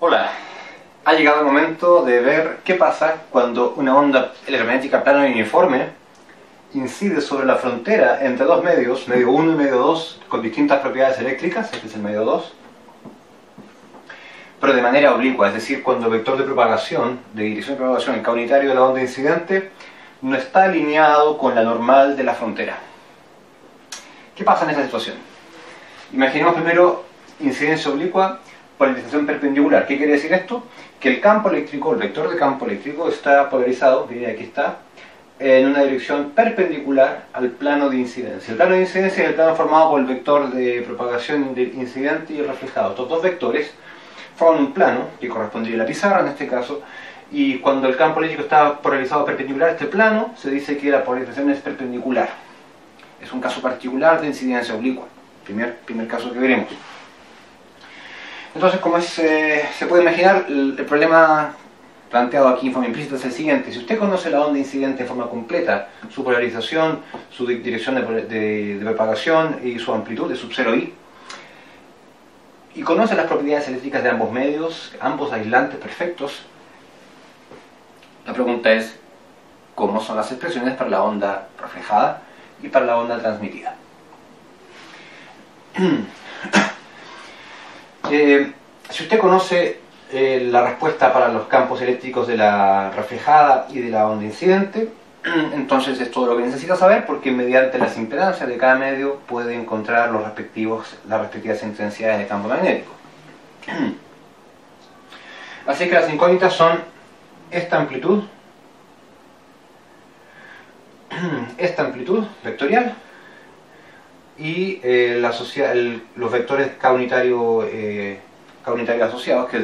Hola, ha llegado el momento de ver qué pasa cuando una onda electromagnética plana y uniforme incide sobre la frontera entre dos medios, medio 1 y medio 2, con distintas propiedades eléctricas, este es el medio 2, pero de manera oblicua, es decir, cuando el vector de propagación, de dirección de propagación, el K unitario de la onda incidente, no está alineado con la normal de la frontera. ¿Qué pasa en esa situación? Imaginemos primero incidencia oblicua, polarización perpendicular. ¿Qué quiere decir esto? Que el campo eléctrico, el vector de campo eléctrico, está polarizado, miren aquí está, en una dirección perpendicular al plano de incidencia. El plano de incidencia es el plano formado por el vector de propagación de incidente y reflejado. Estos dos vectores forman un plano, que correspondería a la pizarra en este caso, y cuando el campo eléctrico está polarizado perpendicular a este plano, se dice que la polarización es perpendicular. Es un caso particular de incidencia oblicua, primer caso que veremos. Entonces, como se puede imaginar, el problema planteado aquí en forma implícita es el siguiente. Si usted conoce la onda incidente de forma completa, su polarización, su dirección de propagación y su amplitud de sub 0i, y conoce las propiedades eléctricas de ambos medios, ambos aislantes perfectos, la pregunta es, ¿cómo son las expresiones para la onda reflejada y para la onda transmitida? Si usted conoce la respuesta para los campos eléctricos de la reflejada y de la onda incidente, entonces es todo lo que necesita saber, porque mediante las impedancias de cada medio puede encontrar las respectivas intensidades de campo magnético. Así que las incógnitas son esta amplitud vectorial y los vectores K unitario asociados que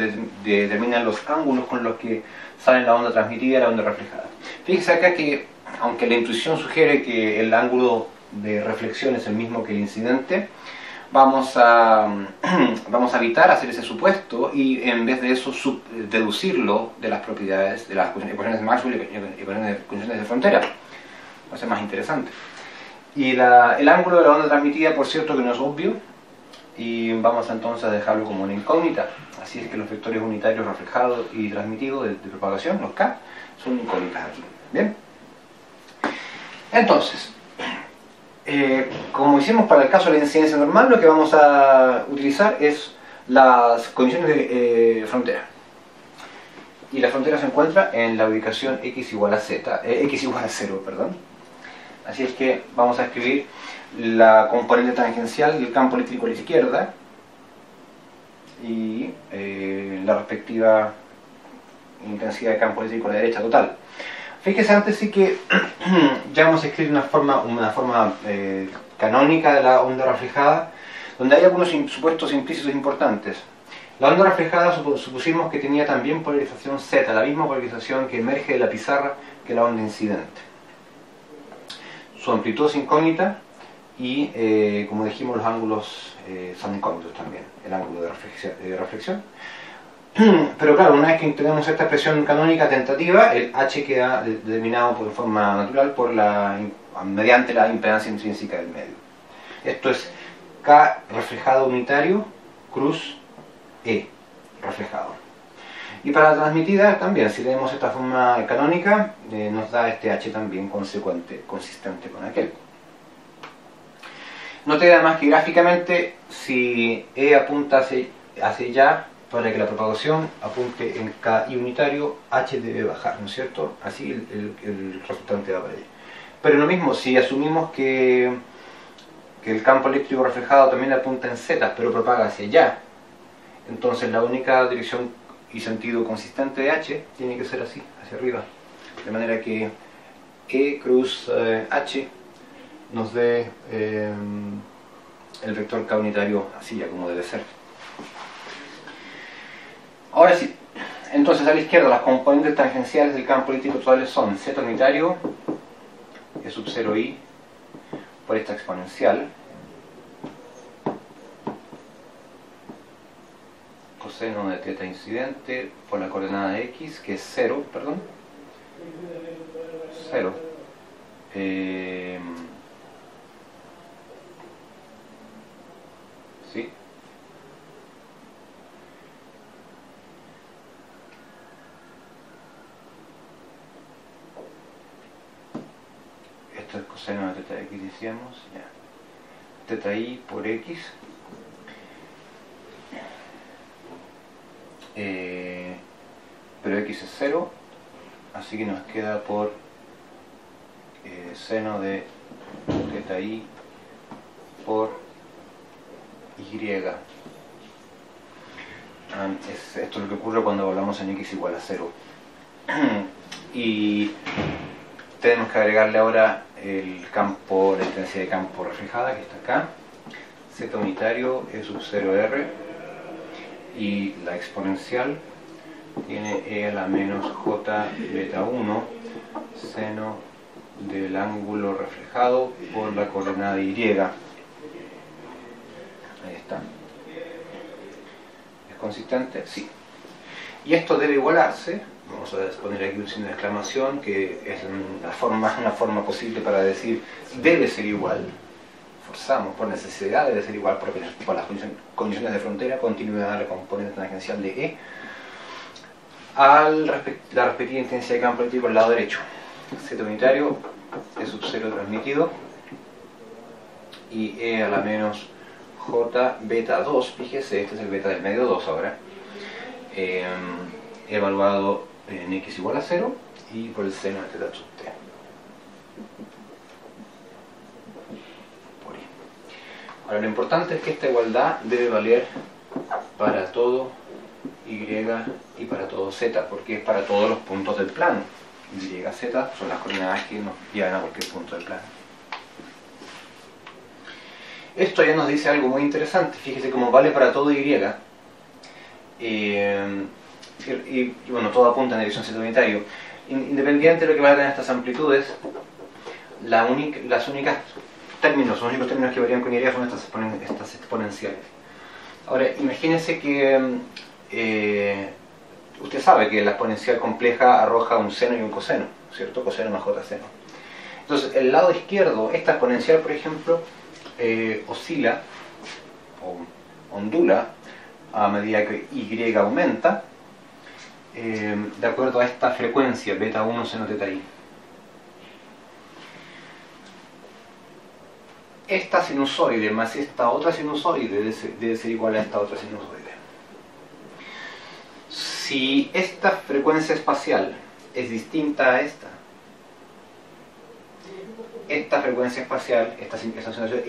determinan los ángulos con los que salen la onda transmitida y la onda reflejada. Fíjese acá que, aunque la intuición sugiere que el ángulo de reflexión es el mismo que el incidente, vamos a evitar hacer ese supuesto y en vez de eso deducirlo de las propiedades de las ecuaciones de Maxwell y ecuaciones de frontera. Va a ser más interesante. Y el ángulo de la onda transmitida, por cierto, que no es obvio, y vamos entonces a dejarlo como una incógnita. Así es que los vectores unitarios reflejados y transmitidos de propagación, los K, son incógnitas aquí. ¿Bien? Entonces, como hicimos para el caso de la incidencia normal, lo que vamos a utilizar es las condiciones de frontera. Y la frontera se encuentra en la ubicación x igual a 0, perdón. Así es que vamos a escribir la componente tangencial del campo eléctrico a la izquierda y la respectiva intensidad de campo eléctrico a la derecha total. Fíjese antes sí que ya hemos escrito una forma canónica de la onda reflejada, donde hay algunos supuestos implícitos importantes. La onda reflejada supusimos que tenía también polarización Z, la misma polarización que emerge de la pizarra que la onda incidente. Su amplitud es incógnita y, como dijimos, los ángulos son incógnitos también, el ángulo de reflexión. Pero claro, una vez que tenemos esta expresión canónica tentativa, el H queda determinado de forma natural mediante la impedancia intrínseca del medio. Esto es K reflejado unitario cruz E reflejado. Y para la transmitida también, si tenemos esta forma canónica, nos da este H también consistente con aquel. Note además que gráficamente, si E apunta hacia allá, para que la propagación apunte en KI unitario, H debe bajar, ¿no es cierto? Así el resultante va para allá. Pero lo mismo, si asumimos que el campo eléctrico reflejado también apunta en Z, pero propaga hacia allá, entonces la única dirección y sentido consistente de H tiene que ser así, hacia arriba. De manera que E cruz H nos dé el vector K unitario así ya como debe ser. Ahora sí, entonces a la izquierda las componentes tangenciales del campo eléctrico totales son Z unitario, E sub 0i, por esta exponencial, coseno de teta incidente por la coordenada de x, que es 0, perdón, 0. ¿Sí? seno de teta x decíamos, ya. Teta i por x, pero x es 0, así que nos queda por seno de teta i por y. Esto es lo que ocurre cuando hablamos en x igual a 0. Y tenemos que agregarle ahora el campo, la intensidad de campo reflejada que está acá, z unitario e sub 0r, y la exponencial tiene e a la menos j beta 1 seno del ángulo reflejado por la coordenada y. Ahí está. ¿Es consistente? Sí. Y esto debe igualarse. Vamos a poner aquí un signo de exclamación, que es una forma posible para decir debe ser igual. Forzamos por necesidad, debe ser igual por las condiciones de frontera, continuidad de la componente tangencial de E, a la respectiva intensidad de campo eléctrico al lado derecho. Z unitario es sub 0 transmitido, y E a la menos J beta 2, fíjese, este es el beta del medio 2 ahora, evaluado en x igual a 0 y por el seno de teta sub t. Por ahí. Ahora lo importante es que esta igualdad debe valer para todo y y para todo z, porque es para todos los puntos del plano. Y, z son las coordenadas que nos llevan a cualquier punto del plano. Esto ya nos dice algo muy interesante. Fíjese cómo vale para todo y. Y bueno, todo apunta en dirección z unitario. Independiente de lo que valgan estas amplitudes, los únicos términos que varían con y son estas exponenciales. Ahora, imagínense que usted sabe que la exponencial compleja arroja un seno y un coseno, ¿cierto? Coseno más j seno. Entonces, el lado izquierdo, esta exponencial, por ejemplo, oscila o ondula a medida que y aumenta, de acuerdo a esta frecuencia beta 1 seno teta i. Esta sinusoide más esta otra sinusoide debe ser igual a esta otra sinusoide. Si esta frecuencia espacial es distinta a esta frecuencia espacial, esta situación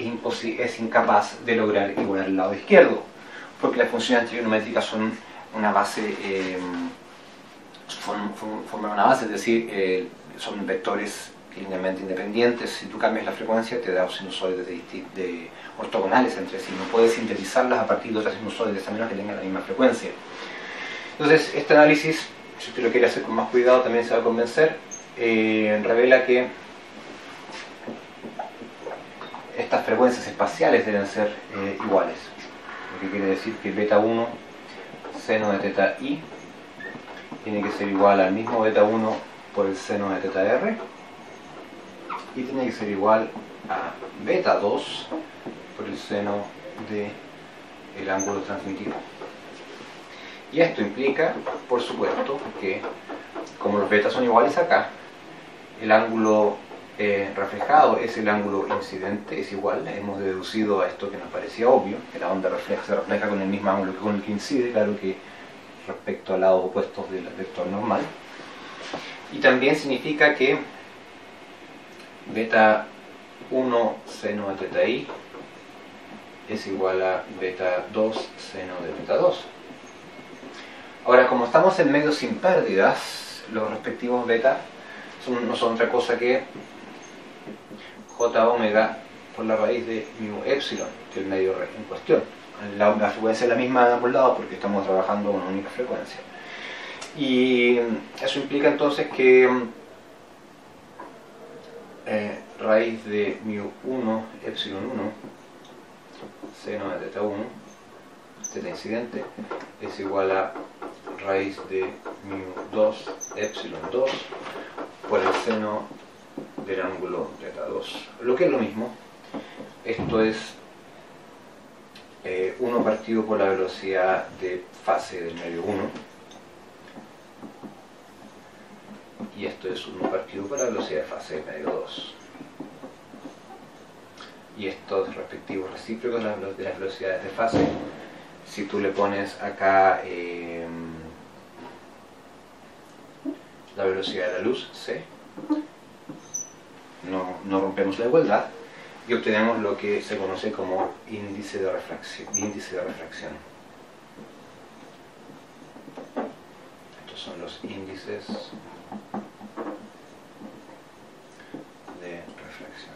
es incapaz de lograr igualar el lado izquierdo, porque las funciones trigonométricas son una base, forman una base, es decir, son vectores linealmente independientes. Si tú cambias la frecuencia te da sinusoides ortogonales entre sí, no puedes sintetizarlas a partir de otras sinusoides a menos que tengan la misma frecuencia. Entonces este análisis, si usted lo quiere hacer con más cuidado, también se va a convencer, revela que estas frecuencias espaciales deben ser iguales, lo que quiere decir que beta 1 seno de teta i tiene que ser igual al mismo beta 1 por el seno de teta r, y tiene que ser igual a beta 2 por el seno del ángulo transmitido. Y esto implica, por supuesto, que como los betas son iguales acá, el ángulo reflejado es el ángulo incidente, es igual. Hemos deducido a esto que nos parecía obvio, que la onda se refleja con el mismo ángulo que con el que incide, claro que respecto a lados opuestos del vector normal. Y también significa que beta 1 seno de teta i es igual a beta 2 seno de beta 2. Ahora, como estamos en medios sin pérdidas, los respectivos beta no son otra cosa que j omega por la raíz de mu epsilon, que es el medio en cuestión. La frecuencia es la misma de ambos lados porque estamos trabajando con una única frecuencia. Y eso implica entonces que raíz de mu 1 epsilon 1 seno de teta 1, teta incidente, es igual a raíz de mu 2 epsilon 2 por el seno del ángulo teta 2. Lo que es lo mismo, esto es 1 partido por la velocidad de fase del medio 1, y esto es 1 partido por la velocidad de fase del medio 2. y estos respectivos recíprocos de las velocidades de fase. Si tú le pones acá la velocidad de la luz, c, no rompemos la igualdad y obtenemos lo que se conoce como índice de refracción. Estos son los índices de refracción,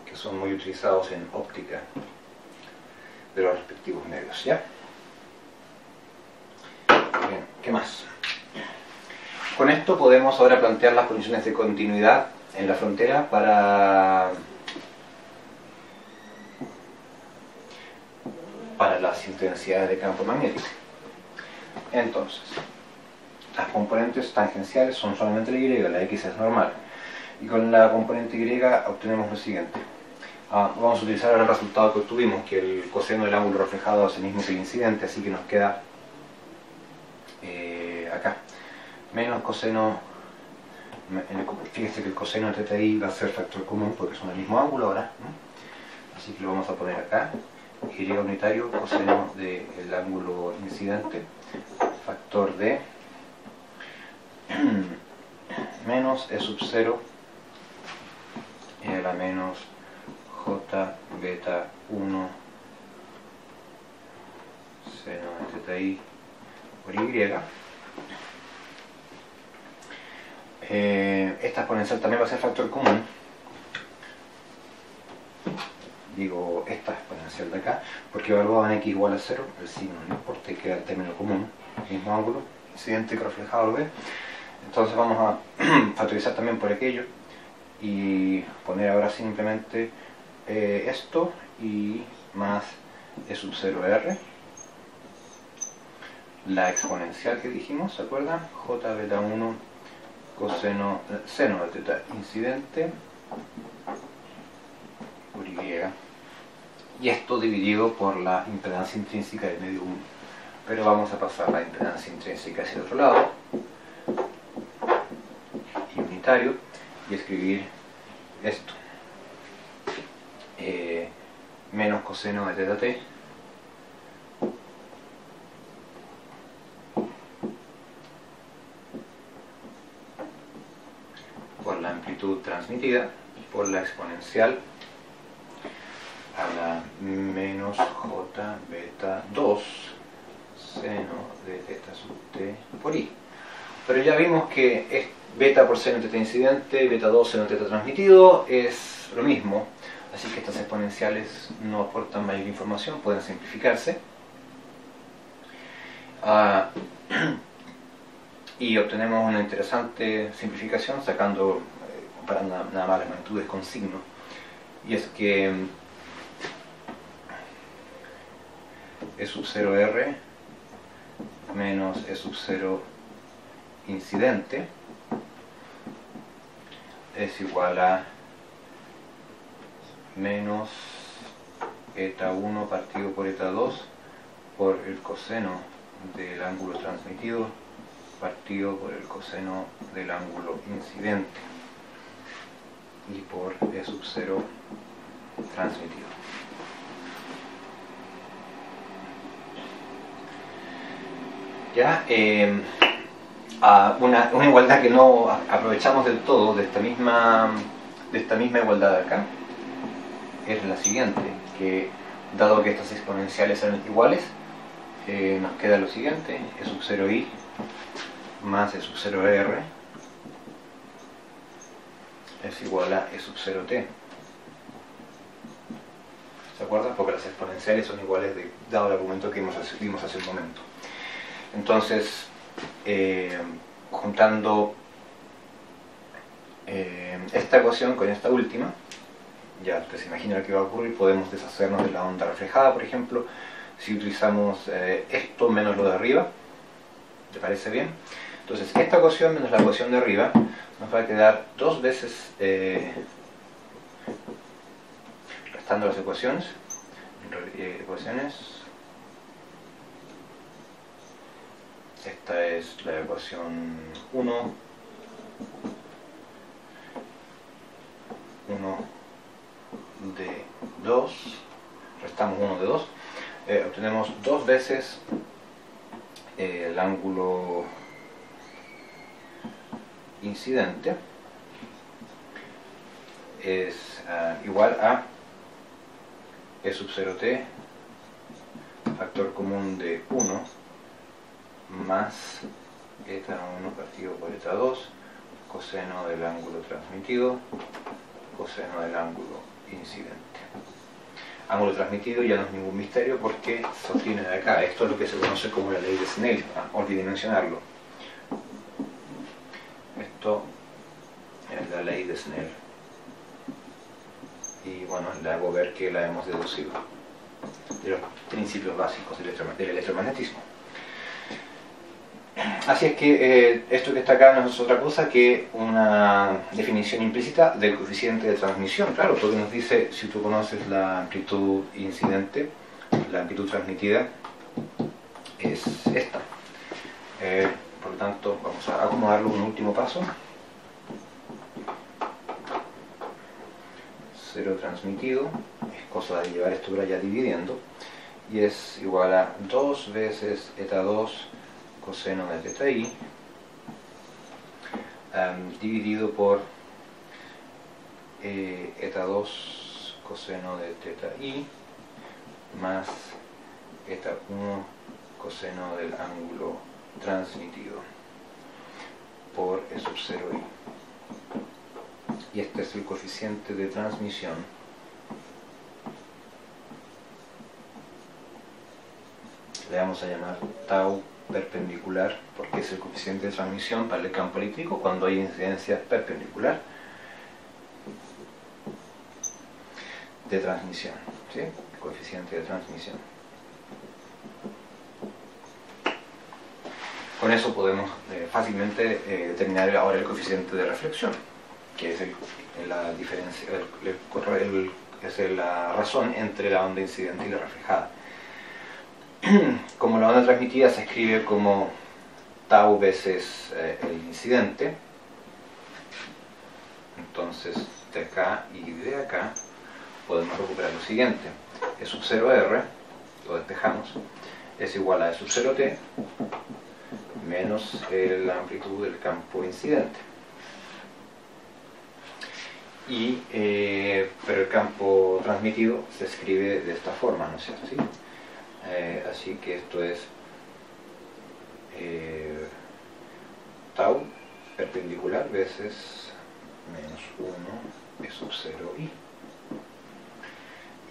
que son muy utilizados en óptica de los respectivos medios, ¿ya? Bien, ¿qué más? Con esto podemos ahora plantear las condiciones de continuidad en la frontera para las intensidades de campo magnético. Entonces, las componentes tangenciales son solamente la Y, la X es normal. Y con la componente Y obtenemos lo siguiente. Vamos a utilizar el resultado que obtuvimos, que el coseno del ángulo reflejado es el mismo que el incidente, así que nos queda acá menos coseno. Fíjense que el coseno de θi va a ser factor común porque son el mismo ángulo ahora, ¿no? Así que lo vamos a poner acá, Y unitario, coseno del ángulo incidente, factor de menos E sub 0 y a la menos J beta 1 seno de θi por Y. Esta exponencial también va a ser factor común. Digo esta exponencial de acá, porque evaluado en x igual a 0, el signo no importa y queda el término común, el mismo ángulo, incidente que reflejado lo ve. Entonces vamos a factorizar también por aquello y poner ahora simplemente esto y más E sub 0R, la exponencial que dijimos, ¿se acuerdan? J beta 1 coseno seno de θ incidente por Y, y esto dividido por la impedancia intrínseca de medio 1. Pero vamos a pasar la impedancia intrínseca hacia el otro lado y unitario y escribir esto, menos coseno de θt por la amplitud transmitida por la exponencial a la menos j beta 2 seno de θ sub t por i. Pero ya vimos que es beta por seno de θ incidente, beta 2 seno de θ transmitido es lo mismo, así que estas exponenciales no aportan mayor información, pueden simplificarse. Y obtenemos una interesante simplificación sacando, comparando nada más las magnitudes con signo, y es que E sub 0R menos E sub 0 incidente es igual a menos eta 1 partido por eta 2 por el coseno del ángulo transmitido partido por el coseno del ángulo incidente y por E sub 0 transmitido. Ya, una igualdad que no aprovechamos del todo de esta misma igualdad de acá es la siguiente, que dado que estas exponenciales son iguales, nos queda lo siguiente: E sub 0i más E sub 0r es igual a E sub 0t. ¿Se acuerdan? Porque las exponenciales son iguales dado el argumento que vimos hace un momento. Entonces, juntando esta ecuación con esta última, ya ustedes se imaginan lo que va a ocurrir. Podemos deshacernos de la onda reflejada, por ejemplo, si utilizamos esto menos lo de arriba. ¿Te parece bien? Entonces, esta ecuación menos la ecuación de arriba nos va a quedar dos veces, restando las ecuaciones, esta es la ecuación 1 1 de 2, restamos 1 de 2, obtenemos 2 veces el ángulo incidente, es igual a E sub 0t, factor común de 1, más eta 1 partido por eta 2, coseno del ángulo transmitido, coseno del ángulo incidente. Ángulo transmitido ya no es ningún misterio porque se obtiene de acá. Esto es lo que se conoce como la ley de Snell, olvidé mencionarlo. Esto es la ley de Snell. Y bueno, le hago ver que la hemos deducido de los principios básicos del electromagnetismo. Así es que esto que está acá no es otra cosa que una definición implícita del coeficiente de transmisión. Claro, porque nos dice, si tú conoces la amplitud incidente, la amplitud transmitida es esta. Por lo tanto, vamos a acomodarlo un último paso. 0 transmitido, es cosa de llevar esto por allá dividiendo, y es igual a 2 veces eta 2 coseno de teta i dividido por eta 2 coseno de teta i más eta 1 coseno del ángulo transmitido por E sub 0i. Y este es el coeficiente de transmisión le vamos a llamar tau perpendicular, porque es el coeficiente de transmisión para el campo eléctrico cuando hay incidencia perpendicular de transmisión, ¿sí? Coeficiente de transmisión. Con eso podemos fácilmente determinar ahora el coeficiente de reflexión, que es la diferencia, es la razón entre la onda incidente y la reflejada. Como la onda transmitida se escribe como tau veces el incidente, entonces de acá y de acá podemos recuperar lo siguiente: E sub 0r, lo despejamos, es igual a E sub 0t menos la amplitud del campo incidente. Pero el campo transmitido se escribe de esta forma, ¿no es cierto? ¿Sí? Así que esto es tau perpendicular veces menos 1 E sub 0i.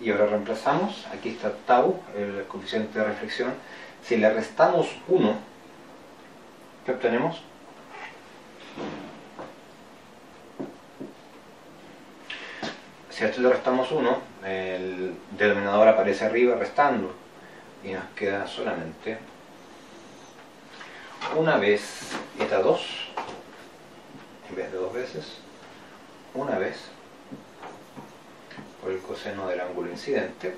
Y ahora reemplazamos, aquí está tau, el coeficiente de reflexión. Si le restamos 1, ¿qué obtenemos? Si a esto le restamos 1, el denominador aparece arriba restando y nos queda solamente una vez eta 2, en vez de 2 veces, una vez por el coseno del ángulo incidente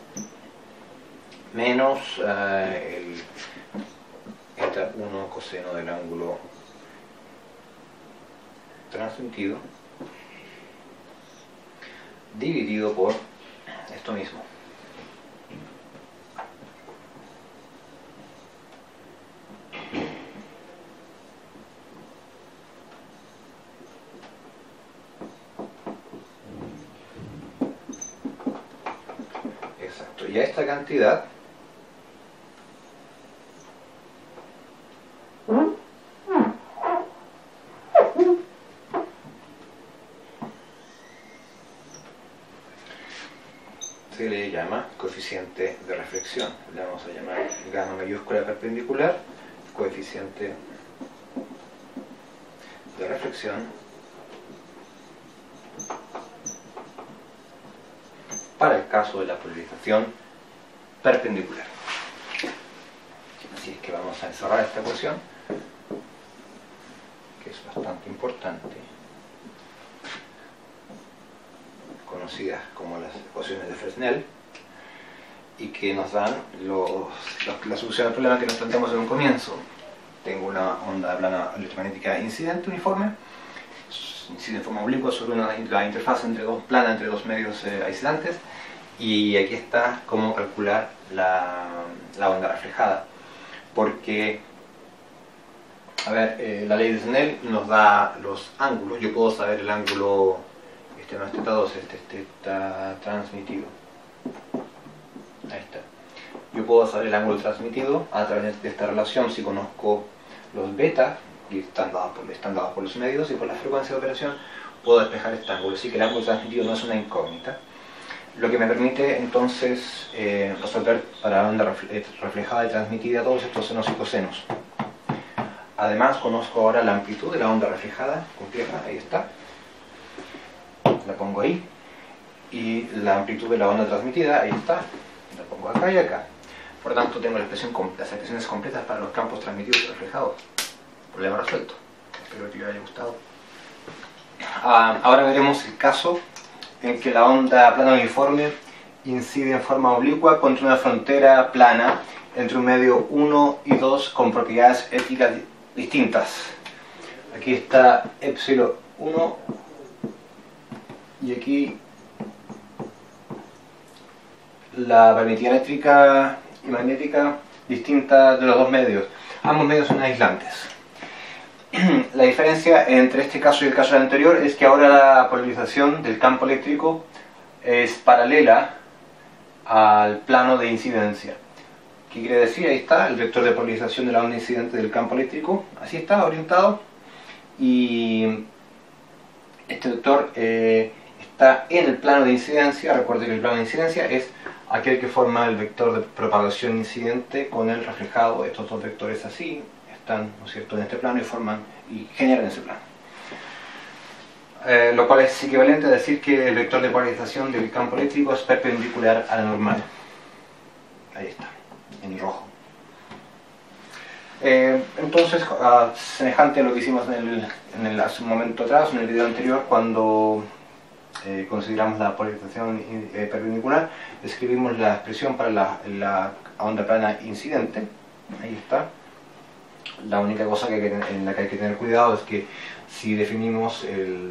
menos el eta 1 coseno del ángulo transmitido dividido por esto mismo. Exacto, y a esta cantidad se le llama coeficiente de reflexión. Le vamos a llamar gamma mayúscula perpendicular, coeficiente de reflexión para el caso de la polarización perpendicular. Así es que vamos a encerrar esta ecuación, que es bastante importante, conocidas como las ecuaciones de Fresnel, y que nos dan la solución al problema que nos planteamos en un comienzo. Tengo una onda plana electromagnética incidente uniforme, incide en forma oblicua sobre la interfaz plana entre dos medios aislantes. Y aquí está cómo calcular la onda reflejada, porque a ver, la ley de Snell nos da los ángulos. Yo puedo saber el ángulo, este no es θ2, este está transmitido, ahí está. Yo puedo saber el ángulo transmitido a través de esta relación si conozco los beta, y están dados por los medios, y por la frecuencia de operación puedo despejar este ángulo. Así que el ángulo transmitido no es una incógnita, lo que me permite entonces resolver para la onda reflejada y transmitida todos estos senos y cosenos. Además conozco ahora la amplitud de la onda reflejada compleja, ahí está, la pongo ahí, y la amplitud de la onda transmitida, ahí está, la pongo acá y acá. Por lo tanto tengo las expresiones completas para los campos transmitidos y reflejados. Problema resuelto. Espero que les haya gustado. Ahora veremos el caso en que la onda plana uniforme incide en forma oblicua contra una frontera plana entre un medio 1 y 2 con propiedades éticas distintas. Aquí está epsilon 1 y aquí la permitividad eléctrica y magnética distinta de los dos medios. Ambos medios son aislantes. La diferencia entre este caso y el caso anterior es que ahora la polarización del campo eléctrico es paralela al plano de incidencia. ¿Qué quiere decir? Ahí está el vector de polarización de la onda incidente del campo eléctrico, así está orientado, y este vector está en el plano de incidencia. Recuerde que el plano de incidencia es aquel que forma el vector de propagación incidente con el reflejado. Estos dos vectores así están, ¿no es cierto?, en este plano y generan ese plano. Lo cual es equivalente a decir que el vector de polarización del campo eléctrico es perpendicular a la normal. Ahí está, en rojo. Entonces, semejante a lo que hicimos hace un momento atrás, en el video anterior, cuando consideramos la polarización perpendicular, escribimos la expresión para la onda plana incidente. Ahí está. La única cosa en la que hay que tener cuidado es que si definimos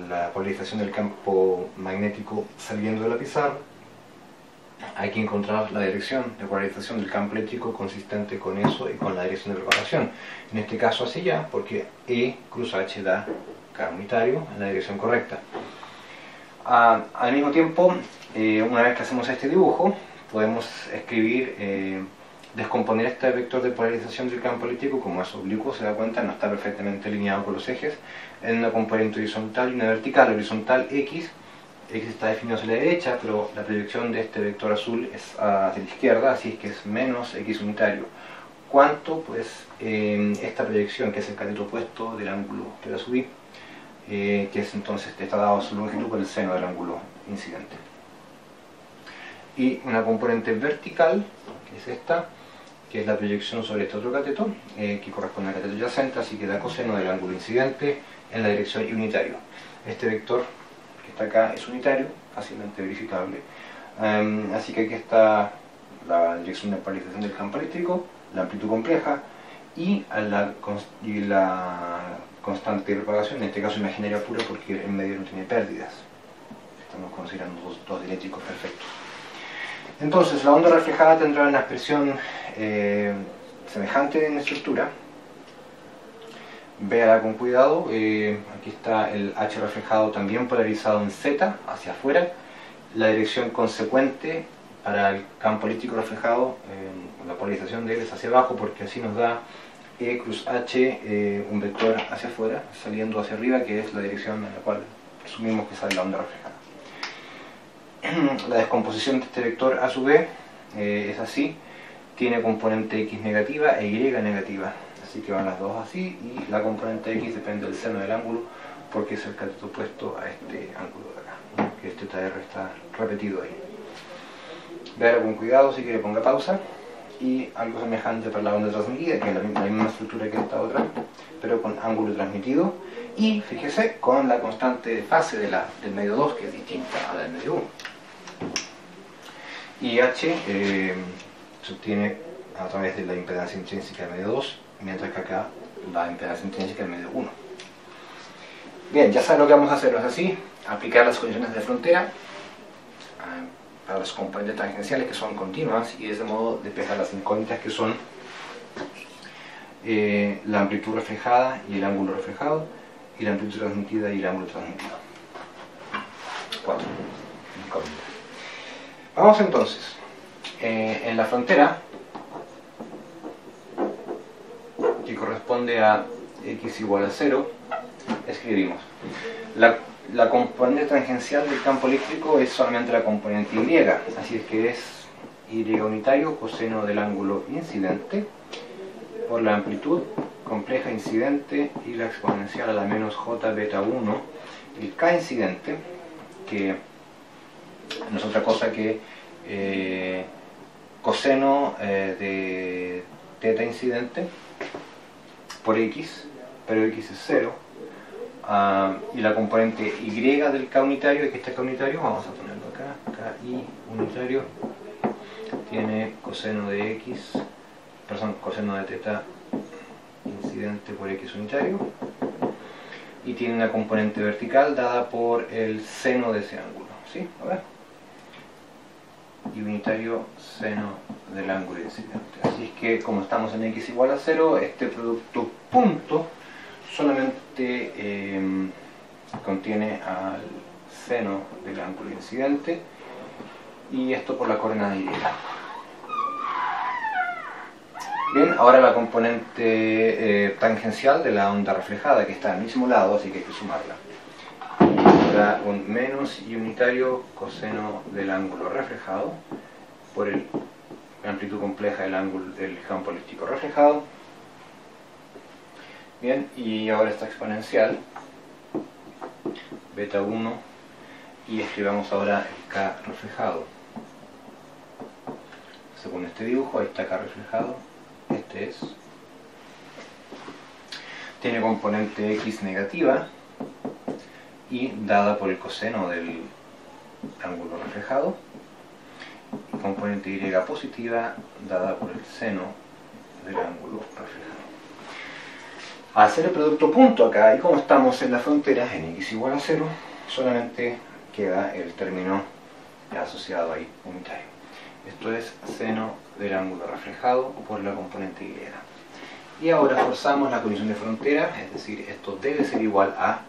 la polarización del campo magnético saliendo de la pizarra, hay que encontrar la dirección de polarización del campo eléctrico consistente con eso y con la dirección de propagación. En este caso así ya, porque E cruz H da K unitario en la dirección correcta. Al mismo tiempo, una vez que hacemos este dibujo, podemos escribir, descomponer este vector de polarización del campo eléctrico, como es oblicuo, se da cuenta, no está perfectamente alineado con los ejes, en una componente horizontal y una vertical. Horizontal X está definido hacia la derecha, pero la proyección de este vector azul es hacia la izquierda, así es que es menos X unitario. ¿Cuánto? Pues esta proyección, que es el cateto opuesto del ángulo que la subí, que es entonces, está dado a su longitud por el seno del ángulo incidente. Y una componente vertical, que es esta, que es la proyección sobre este otro cateto, que corresponde al cateto adyacente, así que da coseno del ángulo incidente en la dirección unitario. Este vector que está acá es unitario, fácilmente verificable, así que aquí está la dirección de polarización del campo eléctrico, la amplitud compleja y la constante de propagación, en este caso imaginaria pura porque en medio no tiene pérdidas. Estamos considerando dos dieléctricos perfectos. Entonces la onda reflejada tendrá una expresión semejante en estructura. Véala con cuidado. Aquí está el H reflejado también polarizado en Z, hacia afuera. La dirección consecuente para el campo eléctrico reflejado, la polarización de él es hacia abajo, porque así nos da E cruz H, un vector hacia afuera, saliendo hacia arriba, que es la dirección en la cual presumimos que sale la onda reflejada. La descomposición de este vector a su vez es así, tiene componente X negativa e Y negativa, así que van las dos así, y la componente X depende del seno del ángulo, porque es el cateto opuesto a este ángulo de acá, que este θr está repetido ahí. Véalo con cuidado, si quiere ponga pausa. Y algo semejante para la onda transmitida, que es la misma estructura que esta otra, pero con ángulo transmitido, y fíjese, con la constante de fase del medio 2, que es distinta a la del medio 1. Y H se obtiene a través de la impedancia intrínseca del medio 2, mientras que acá la impedancia intrínseca del medio 1. Bien, ya saben lo que vamos a hacer, ¿no es así? Aplicar las condiciones de frontera para los componentes tangenciales que son continuas y de ese modo despejar las incógnitas que son la amplitud reflejada y el ángulo reflejado, y la amplitud transmitida y el ángulo transmitido. 4 incógnitas. Vamos entonces, en la frontera, que corresponde a x igual a 0, escribimos la componente tangencial del campo eléctrico es solamente la componente y, así es que es y unitario coseno del ángulo incidente por la amplitud compleja incidente y la exponencial a la menos j beta 1, el k incidente, que no es otra cosa que coseno de teta incidente por x, pero x es 0, y la componente y del k unitario, y que este k unitario, vamos a ponerlo acá, ki unitario, tiene coseno de x, coseno de teta incidente por x unitario, y tiene una componente vertical dada por el seno de ese ángulo, ¿sí? A ver. Y unitario seno del ángulo incidente. Así es que, como estamos en x igual a 0, este producto punto solamente contiene al seno del ángulo incidente, y esto por la coordenada y. Bien, ahora la componente tangencial de la onda reflejada, que está al mismo lado, así que hay que sumarla. Da un menos y unitario coseno del ángulo reflejado por la amplitud compleja del campo eléctrico reflejado. Bien, y ahora esta exponencial beta 1, y escribamos ahora el k reflejado. Según este dibujo, ahí está k reflejado, este es. Tiene componente x negativa y dada por el coseno del ángulo reflejado, y componente y positiva dada por el seno del ángulo reflejado. Al hacer el producto punto acá, y como estamos en la frontera en x igual a 0, solamente queda el término asociado ahí, unitario. Esto es seno del ángulo reflejado por la componente y. Y ahora forzamos la condición de frontera, es decir, esto debe ser igual a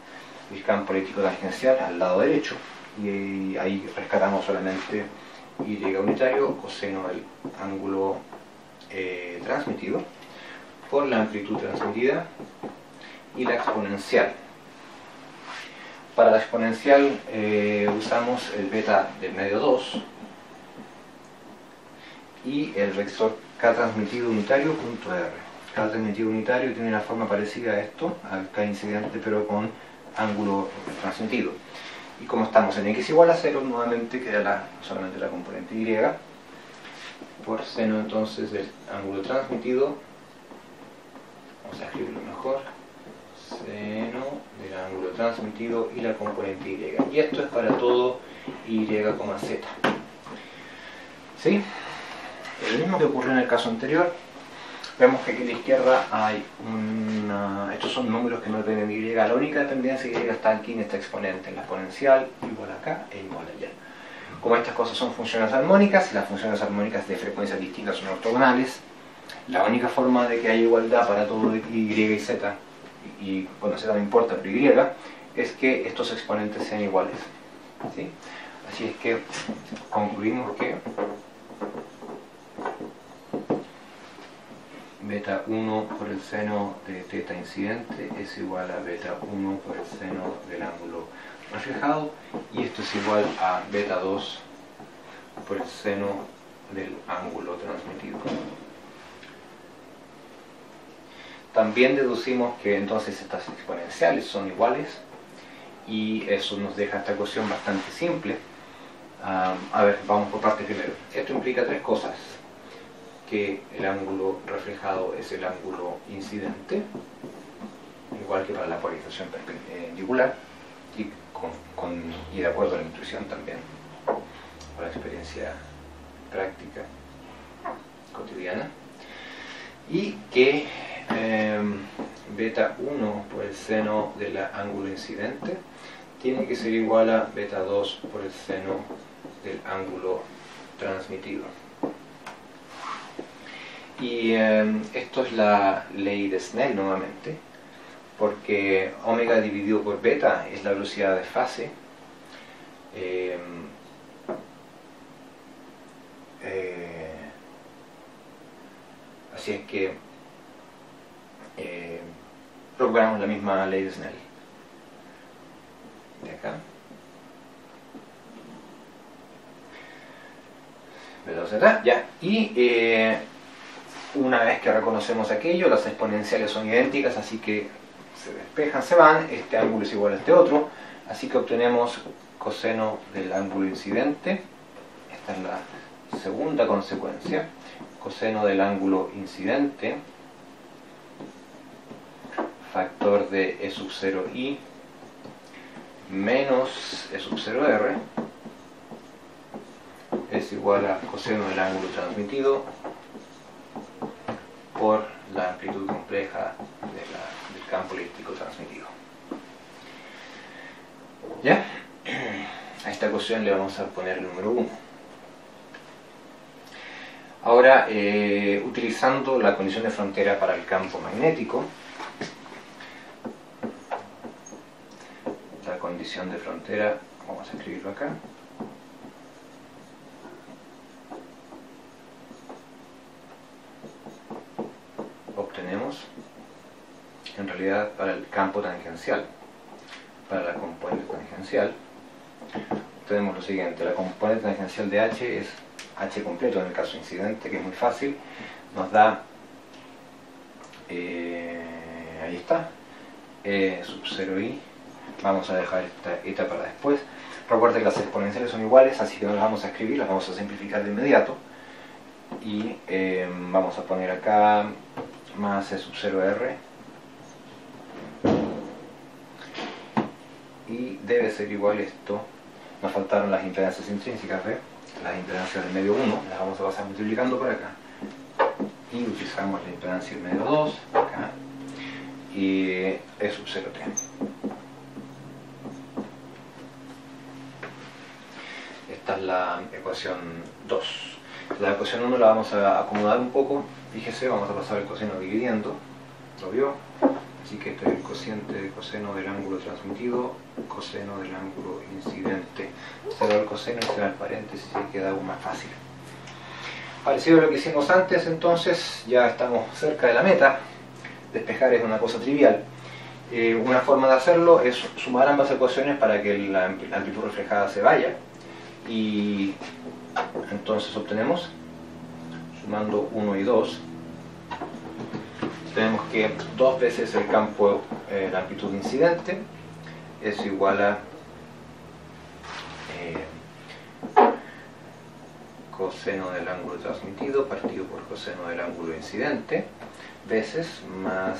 el campo eléctrico tangencial al lado derecho, y ahí rescatamos solamente y unitario coseno del ángulo transmitido por la amplitud transmitida y la exponencial. Para la exponencial usamos el beta del medio 2 y el vector k transmitido unitario punto r. K transmitido unitario tiene una forma parecida a esto, al k incidente, pero con ángulo transmitido. Y como estamos en x igual a 0, nuevamente queda solamente la componente y por seno entonces del ángulo transmitido. Vamos a escribirlo mejor, seno del ángulo transmitido y la componente y. Y esto es para todo y, z. ¿Sí? Lo mismo que ocurrió en el caso anterior. Vemos que aquí a la izquierda hay estos son números que no dependen de y. La única dependencia de y está aquí en esta exponente, en la exponencial, igual acá e igual allá. Como estas cosas son funciones armónicas, y las funciones armónicas de frecuencias distintas son ortogonales, la única forma de que haya igualdad para todo y y z, y bueno, z no importa, pero y, es que estos exponentes sean iguales. ¿Sí? Así es que concluimos que beta 1 por el seno de teta incidente es igual a beta 1 por el seno del ángulo reflejado, y esto es igual a beta 2 por el seno del ángulo transmitido. También deducimos que entonces estas exponenciales son iguales, y eso nos deja esta ecuación bastante simple. A ver, vamos por partes primero. Esto implica tres cosas: que el ángulo reflejado es el ángulo incidente, igual que para la polarización perpendicular, y de acuerdo a la intuición también, o la experiencia práctica cotidiana, y que beta 1 por el seno del ángulo incidente tiene que ser igual a beta 2 por el seno del ángulo transmitido. Y esto es la ley de Snell nuevamente, porque omega dividido por beta es la velocidad de fase. Así es que recuperamos la misma ley de Snell. De acá. Velocidad, ya. Y una vez que reconocemos aquello, las exponenciales son idénticas, así que se despejan, se van. Este ángulo es igual a este otro, así que obtenemos coseno del ángulo incidente. Esta es la segunda consecuencia. Coseno del ángulo incidente, factor de E sub 0i menos E sub 0r es igual a coseno del ángulo transmitido por la amplitud compleja del campo eléctrico transmitido. ¿Ya? A esta ecuación le vamos a poner el número 1. Ahora, utilizando la condición de frontera para el campo magnético, la condición de frontera, vamos a escribirlo acá, obtenemos, en realidad para el campo tangencial, para la componente tangencial, tenemos lo siguiente: la componente tangencial de H es H completo en el caso incidente, que es muy fácil, nos da, ahí está, E sub 0i, vamos a dejar esta eta para después. Recuerden que las exponenciales son iguales, así que no las vamos a escribir, las vamos a simplificar de inmediato, y vamos a poner acá más E sub 0r, y debe ser igual esto. Nos faltaron las impedancias intrínsecas, ¿ve? Las impedancias del medio 1, las vamos a pasar multiplicando por acá. Y utilizamos la impedancia del medio 2, acá. Y E sub 0t. Esta es la ecuación 2. La ecuación 1 la vamos a acomodar un poco. Fíjese, vamos a pasar el coseno dividiendo. ¿Lo vio? Así que este es el cociente de coseno del ángulo transmitido, coseno del ángulo incidente. Se da el coseno y se da el paréntesis y queda aún más fácil. Parecido a lo que hicimos antes, entonces ya estamos cerca de la meta. Despejar es una cosa trivial. Una forma de hacerlo es sumar ambas ecuaciones para que la amplitud reflejada se vaya. Y entonces obtenemos, sumando 1 y 2, tenemos que 2 veces el campo, la amplitud incidente, es igual a coseno del ángulo transmitido partido por coseno del ángulo incidente, veces más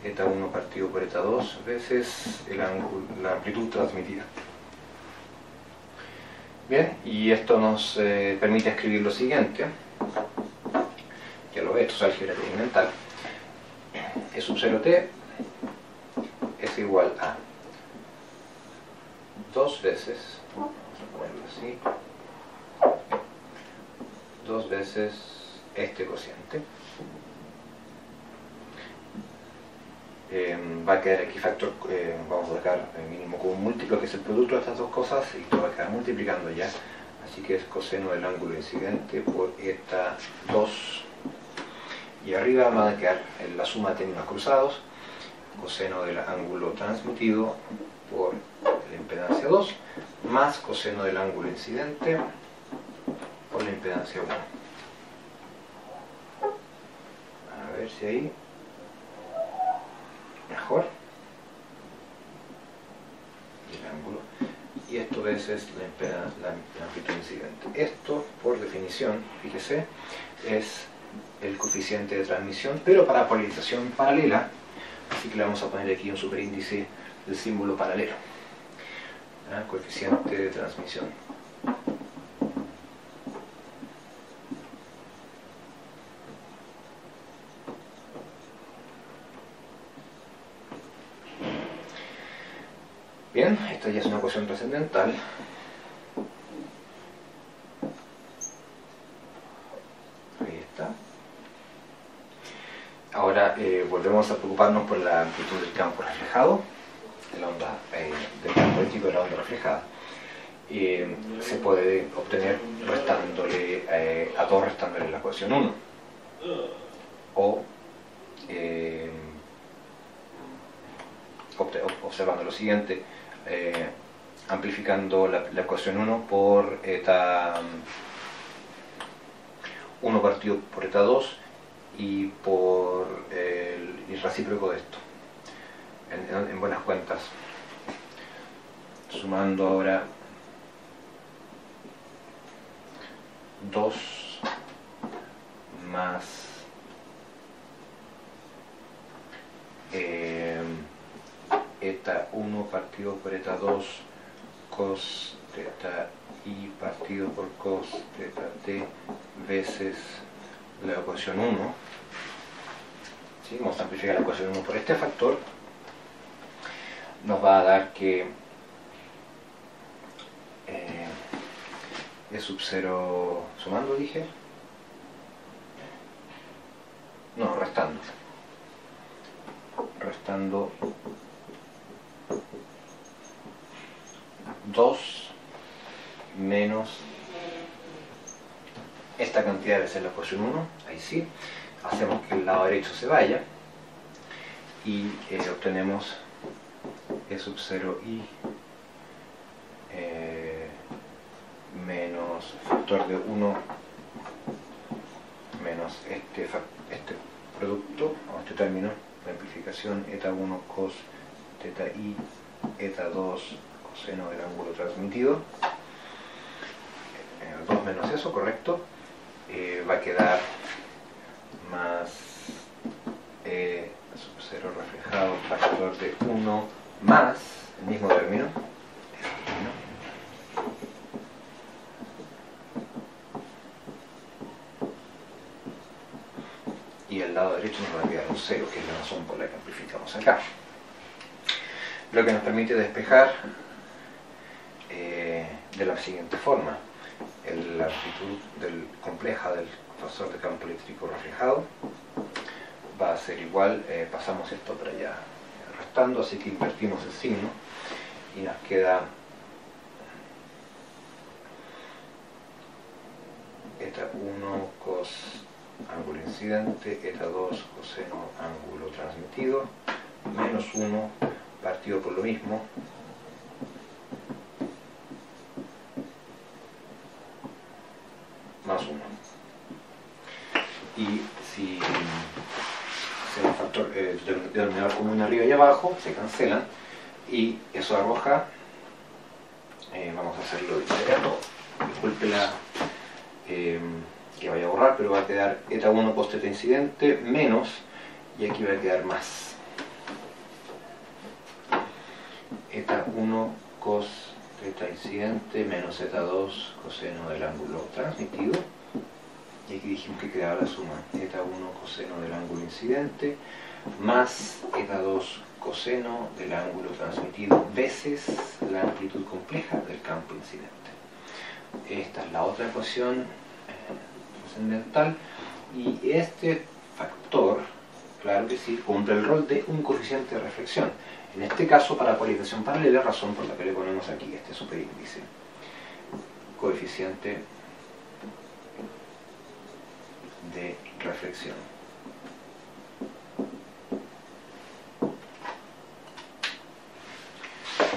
eta 1 partido por eta 2 veces la amplitud transmitida. Bien, y esto nos permite escribir lo siguiente. Ya lo ve, esto es álgebra experimental. E sub 0t es igual a 2 veces, vamos a ponerlo así, 2 veces este cociente. Va a quedar aquí factor, vamos a sacar el mínimo común múltiplo, que es el producto de estas dos cosas, y esto va a quedar multiplicando ya. Así que es coseno del ángulo incidente por eta 2. Y arriba van a quedar en la suma de términos cruzados, coseno del ángulo transmitido por la impedancia 2, más coseno del ángulo incidente por la impedancia 1. A ver si ahí mejor. Y el ángulo. Y esto veces la amplitud incidente. Esto, por definición, fíjese, es el coeficiente de transmisión, pero para polarización paralela, así que le vamos a poner aquí un superíndice del símbolo paralelo. Coeficiente de transmisión. Bien, esta ya es una ecuación trascendental. Ahí está. Ahora volvemos a preocuparnos por la amplitud del campo reflejado, de la onda, del campo eléctrico de la onda reflejada. Se puede obtener restándole a 2 restándole la ecuación 1, o observando lo siguiente, amplificando la ecuación 1 por eta 1 partido por eta 2 y por el recíproco de esto, en buenas cuentas, sumando ahora 2 más eta 1 partido por eta 2 cos teta i partido por cos teta t veces la ecuación 1. ¿Sí? Vamos a amplificar la ecuación 1 por este factor. Nos va a dar que E sub 0 sumando, dije. No, restando. Restando 2 menos esta cantidad debe ser la ecuación 1, ahí sí. Hacemos que el lado derecho se vaya y obtenemos E sub 0 i menos factor de 1 menos este producto, o este término, la amplificación eta 1 cos teta i eta 2 coseno del ángulo transmitido, 2 menos eso, correcto, va a quedar más sub 0 reflejado factor de 1 más el mismo término, y el lado derecho nos va a quedar un 0, que es la razón por la que amplificamos acá. Lo que nos permite despejar de la siguiente forma: la amplitud compleja del factor de campo eléctrico reflejado va a ser igual, pasamos esto para allá restando, así que invertimos el signo y nos queda eta 1 cos ángulo incidente, eta 2 coseno ángulo transmitido, menos 1 partido por lo mismo, más 1. Y si hacemos factor denominador común arriba y abajo, se cancelan y eso arroja, vamos a hacerlo de inmediato, disculpe que vaya a borrar, pero va a quedar eta 1 cos teta incidente menos, y aquí va a quedar más eta 1 cos teta incidente menos eta 2 coseno del ángulo transmitido, y aquí dijimos que quedaba la suma eta 1 coseno del ángulo incidente más eta 2 coseno del ángulo transmitido veces la amplitud compleja del campo incidente. Esta es la otra ecuación trascendental, y este factor, claro que sí, cumple el rol de un coeficiente de reflexión. En este caso, para polarización paralela, razón por la que le ponemos aquí este superíndice. Coeficiente de reflexión.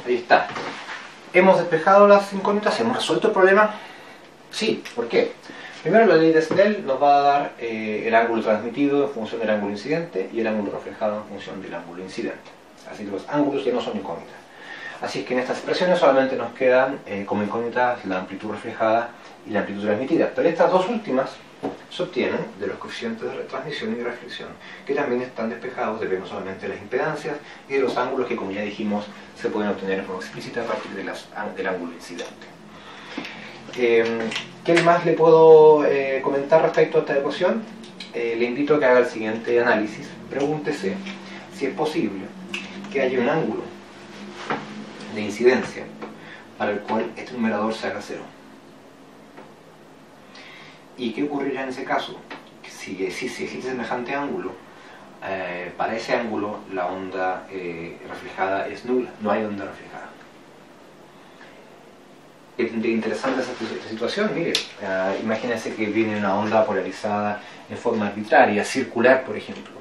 Ahí está. ¿Hemos despejado las incógnitas? ¿Hemos resuelto el problema? Sí. ¿Por qué? Primero, la ley de Snell nos va a dar el ángulo transmitido en función del ángulo incidente y el ángulo reflejado en función del ángulo incidente. Así que los ángulos ya no son incógnitas. Así es que en estas expresiones solamente nos quedan como incógnitas la amplitud reflejada y la amplitud transmitida. Pero estas dos últimas se obtienen de los coeficientes de retransmisión y reflexión, que también están despejados, dependen solamente de las impedancias y de los ángulos que, como ya dijimos, se pueden obtener en forma explícita a partir de del ángulo incidente. ¿Qué más le puedo comentar respecto a esta ecuación? Le invito a que haga el siguiente análisis. Pregúntese si es posible que haya un ángulo de incidencia para el cual este numerador se haga 0. ¿Y qué ocurrirá en ese caso? Si existe semejante ángulo, para ese ángulo la onda reflejada es nula, no hay onda reflejada. Es interesante esta situación. Mire, imagínense que viene una onda polarizada en forma arbitraria, circular por ejemplo.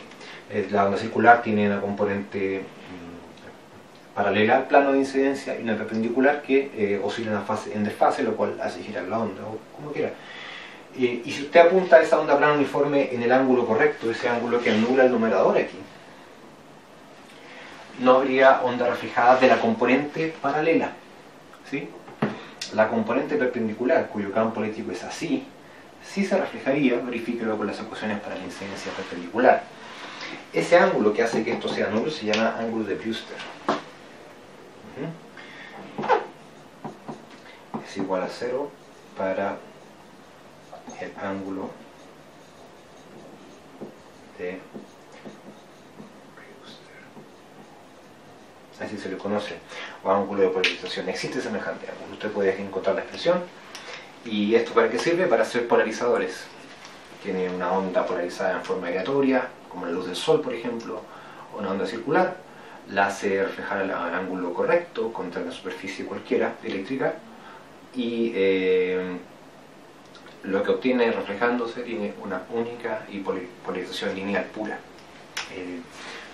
La onda circular tiene una componente paralela al plano de incidencia y una perpendicular que oscila en desfase, lo cual hace girar la onda, o como quiera. Y si usted apunta a esa onda plana uniforme en el ángulo correcto, ese ángulo que anula el numerador aquí, no habría onda reflejada de la componente paralela, ¿sí? La componente perpendicular, cuyo campo eléctrico es así, sí se reflejaría, verifíquelo con las ecuaciones para la incidencia perpendicular. Ese ángulo que hace que esto sea nulo se llama ángulo de Brewster. Es igual a 0 para el ángulo de Brewster. Así se le conoce, o ángulo de polarización. Existe semejante ángulo. Usted puede encontrar la expresión. ¿Y esto para qué sirve? Para hacer polarizadores. Tiene una onda polarizada en forma aleatoria, como la luz del sol, por ejemplo, o una onda circular. La hace reflejar al ángulo correcto contra una superficie cualquiera eléctrica, y lo que obtiene reflejándose tiene una única y polarización lineal pura,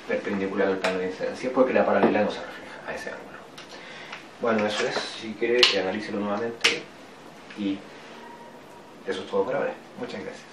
perpendicular al plano de incidencia, porque la paralela no se refleja a ese ángulo. Bueno, eso es. Si quiere, analícelo nuevamente, y eso es todo por ahora. Muchas gracias.